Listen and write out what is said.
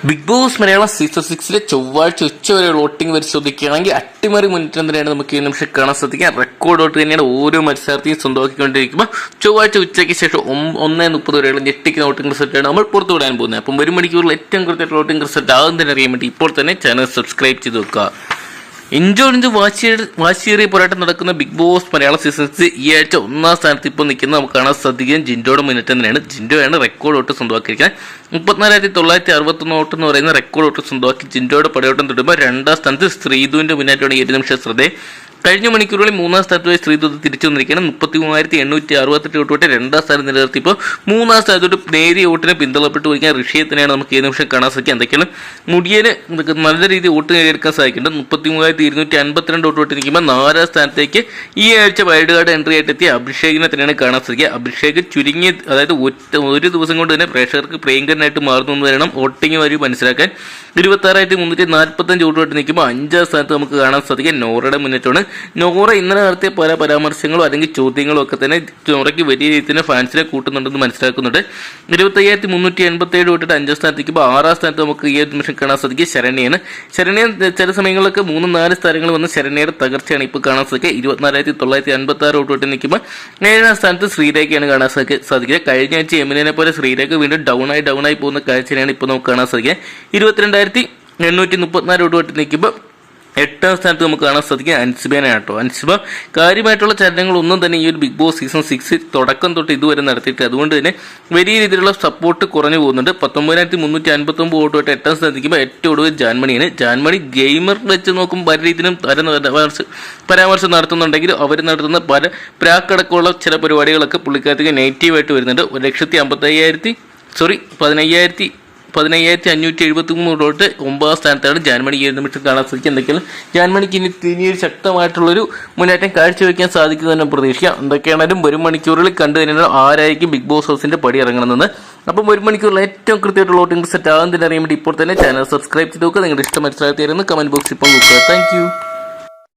Big boss Malayalam season 6 ചൊവ്വാഴ്ച ഉച്ചവരെ voting പരിശോധിക്കുകയാണെങ്കിൽ അട്ടിമറി മുന്നേറ്റം തന്നെയാണ് നമുക്ക് ഈ നിമിഷം കാണാൻ സാധിക്കുക. റെക്കോർഡ് വോട്ട് തന്നെയാണ് ഓരോ മത്സരാർത്ഥിയും സ്വന്തമാക്കിക്കൊണ്ടിരിക്കുമ്പോൾ ചൊവ്വാഴ്ച ഉച്ചയ്ക്ക് ശേഷം 1:30 വരെയുള്ള ഞെട്ടിക്കുന്ന വോട്ടിംഗ് റിസൾട്ടാണ് നമ്മൾ പുറത്തു വിടാൻ പോകുന്നത്. അപ്പം 1 മണിക്കൂറിൽ ഏറ്റവും കൃത്യമായിട്ട് വോട്ടിംഗ് റിസൾട്ട് ആകും തന്നെ അറിയാൻ വേണ്ടി ഇപ്പോൾ തന്നെ ചാനൽ സബ്സ്ക്രൈബ് ചെയ്ത് വെക്കുക. ഇഞ്ചോടിഞ്ച് വാശിയേറിയ പോരാട്ടം നടക്കുന്ന ബിഗ് ബോസ് മലയാളം സീസൺ 6 ഈ ആഴ്ച 1ാം സ്ഥാനത്ത് ഇപ്പോൾ നിൽക്കുന്നത് നമുക്ക് കാണാൻ സാധിക്കുകയും ജിൻഡോയുടെ മുന്നേറ്റം തന്നെയാണ്. ജിൻഡോയാണ് റെക്കോർഡ് വോട്ട് സ്വന്തമാക്കിയിരിക്കുന്നത്. 34,961 വോട്ട് എന്ന് പറയുന്ന റെക്കോർഡ് വോട്ട് സ്വന്തമാക്കി ജിൻഡോയുടെ പടയോട്ടം തുടരുമ്പോൾ 2ാം സ്ഥാനത്ത് ശ്രീധുവിന്റെ മുന്നേറ്റമാണ് 7 നിമിഷം ശ്രദ്ധ. കഴിഞ്ഞ മണിക്കൂറുകളിൽ 3ാം സ്ഥാനത്ത് പോയി ശ്രീധു തിരിച്ചു വന്നിരിക്കുകയാണ്. 33,868 വോട്ട് 2ാം സ്ഥാനം നിലനിർത്തിയപ്പോൾ 3ാം സ്ഥാനത്തോട്ട് നേരിയ വോട്ടിനെ പിന്തള്ളപ്പെട്ട് പോയിക്കാൻ ഋഷിയെ തന്നെയാണ് നമുക്ക് ഈ നിമിഷം കാണാൻ സാധിക്കുക. എന്തൊക്കെയാണ് മുടിയന് നല്ല രീതിയിൽ വോട്ട് നേടിയെടുക്കാൻ സാധിക്കുന്നുണ്ട്. 33,252 വോട്ട് നിൽക്കുമ്പോൾ 4ാം സ്ഥാനത്തേക്ക് ഈ ആഴ്ച വൈൽഡ് കാർഡ് എൻട്രി ആയിട്ട് എത്തിയ അഭിഷേകിനെ തന്നെയാണ് കാണാൻ സാധിക്കുക. അഭിഷേക് ചുരുങ്ങിയ അതായത് ഒരു ദിവസം കൊണ്ട് തന്നെ പ്രേക്ഷകർക്ക് പ്രിയങ്കരനായിട്ട് മാറുന്നു എന്ന് വേണം വോട്ടിംഗ് വഴി മനസ്സിലാക്കാൻ. 26,345 വോട്ട് നിൽക്കുമ്പോൾ 5ാം സ്ഥാനത്ത് നമുക്ക് കാണാൻ സാധിക്കുക നോറയുടെ മുന്നേറ്റമാണ്. നോറ ഇന്നലെ നടത്തിയ പല പരാമർശങ്ങളോ അല്ലെങ്കിൽ ചോദ്യങ്ങളോ ഒക്കെ തന്നെ നോറയ്ക്ക് വലിയ രീതിയിൽ ഫാൻസിനെ കൂട്ടുന്നുണ്ടെന്ന് മനസ്സിലാക്കുന്നുണ്ട്. 25,387 വോട്ടിട്ട് 5ാം സ്ഥാനത്തേക്കുമ്പോൾ 6ാം സ്ഥാനത്ത് നമുക്ക് ഈ ഒരു നിമിഷം കാണാൻ സാധിക്കുക ശരണ്യാണ്. ചില സമയങ്ങളിലൊക്കെ 3-4 സ്ഥാനങ്ങൾ വന്ന് ശരണ്യയുടെ തകർച്ചയാണ് ഇപ്പോൾ കാണാൻ സാധിക്കുക. 24,956 വോട്ട് നിൽക്കുമ്പോൾ 7ാം സ്ഥാനത്ത് ശ്രീരേഖയാണ് കാണാൻ സാധിക്കുക. കഴിഞ്ഞ ആഴ്ച എമിനെ പോലെ ശ്രീരേഖ വീണ്ടും ഡൗൺ ആയി പോകുന്ന കാഴ്ചയാണ് ഇപ്പോൾ നമുക്ക് കാണാൻ സാധിക്കുക. 22,834 വോട്ട് നിൽക്കുമ്പോൾ 8ാം സ്ഥാനത്ത് നമുക്ക് കാണാൻ സാധിക്കുക അൻസിബേനെ കേട്ടോ. അൻസിബ കാര്യമായിട്ടുള്ള ചലനങ്ങളൊന്നും തന്നെ ഈ ഒരു ബിഗ് ബോസ് സീസൺ 6 തുടക്കം തൊട്ട് ഇതുവരെ നടത്തിയിട്ട് അതുകൊണ്ട് തന്നെ വലിയ രീതിയിലുള്ള സപ്പോർട്ട് കുറഞ്ഞു പോകുന്നുണ്ട്. 19,359 വോട്ടുമായിട്ട് 8ാം സ്ഥാനത്തേക്കുമ്പോൾ ഏറ്റവും ഒടുവിൽ ജാൻമണിയാണ്. ജാൻമണി ഗെയിമർ വെച്ച് നോക്കുമ്പോൾ പല രീതിയിലും പരാമർശം നടത്തുന്നുണ്ടെങ്കിലും അവർ നടത്തുന്ന പല പ്രാക്കടക്കമുള്ള ചില പരിപാടികളൊക്കെ പുള്ളിക്കാരത്തേക്ക് നെഗറ്റീവായിട്ട് വരുന്നുണ്ട്. 15,573 തൊട്ട് 9ാം സ്ഥാനത്താണ് ജാൻമണി ഈ നിമിഷം കാണാൻ സാധിക്കുക. എന്തൊക്കെയാണ് ജാൻമണിക്ക് ഇനിയൊരു ശക്തമായിട്ടുള്ളൊരു മുന്നേറ്റം കാഴ്ചവെക്കാൻ സാധിക്കുമെന്ന് പ്രതീക്ഷിക്കാം. എന്തൊക്കെയാണെങ്കിലും 1 മണിക്കൂറിൽ കണ്ടു തന്നെയാണ് ആരായിരിക്കും ബിഗ് ബോസ് ഹൗസിന്റെ പടി ഇറങ്ങണമെന്ന്. അപ്പം 1 മണിക്കൂറിൽ ഏറ്റവും കൃത്യമായിട്ടുള്ള വോട്ടിംഗ് സെറ്റ് ആകുന്നതിന് അറിയാൻ വേണ്ടി ഇപ്പോൾ തന്നെ ചാനൽ സബ്സ്ക്രൈബ് ചെയ്ത് നോക്കുക. നിങ്ങളുടെ ഇഷ്ടം മനസ്സിലാക്കി തരുന്ന കമന്റ് ബോക്സിൽ ഇപ്പോൾ നോക്കുക. Thank you.